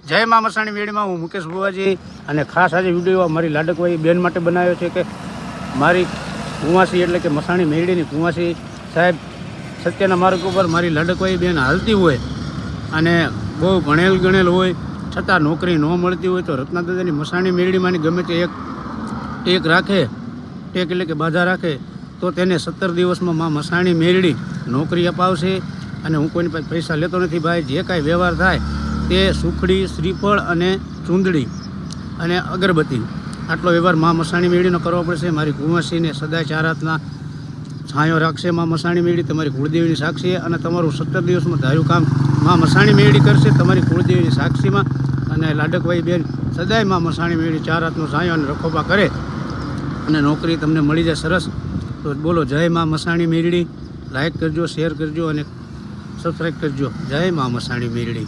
જય મા મસાણી મેળીમાં હું મુકેશ બુવાજી અને ખાસ આજે વિડીયો મારી લાડકવાઈ બેન માટે બનાવ્યો છે કે મારી કુંવાસી એટલે કે મસાણી મેળીની કુંવાસી સાહેબ સત્યના માર્ગ ઉપર મારી લાડકવાઈ બેન હાલતી હોય અને બહુ ભણેલ ગણેલ હોય છતાં નોકરી ન મળતી હોય તો રત્નાદાદાની મસાણી મેળીમાંની ગમે તે એક ટેક રાખે, ટેક એટલે કે બાધા રાખે તો તેને 17 દિવસમાં મા મસાણી મેળડી નોકરી અપાવશે. અને હું કોઈની પાસે પૈસા લેતો નથી ભાઈ, જે કાંઈ વ્યવહાર થાય તે સુખડી, શ્રીફળ અને ચૂંદડી અને અગરબત્તી આટલો વ્યવહાર મા મસાણી મેળીનો કરવો પડશે. મારી કુંવાસીને સદાય 4 હાથના છાંયો રાખશે મા મસાણી મેળી, તમારી કુળદેવીની સાક્ષી, અને તમારું 17 દિવસમાં ધાર્યું કામ મા મસાણી મેળી કરશે તમારી કુળદેવીની સાક્ષીમાં. અને લાડકવાઈ બેન સદાય મા મસાણી મેળી 4 હાથનો છાંયો અને રખોપા કરે અને નોકરી તમને મળી જાય સરસ. તો બોલો જય મા મસાણી મેળી. લાઈક કરજો, શેર કરજો અને સબસ્ક્રાઈબ કરજો. જય મા મસાણી મેળી.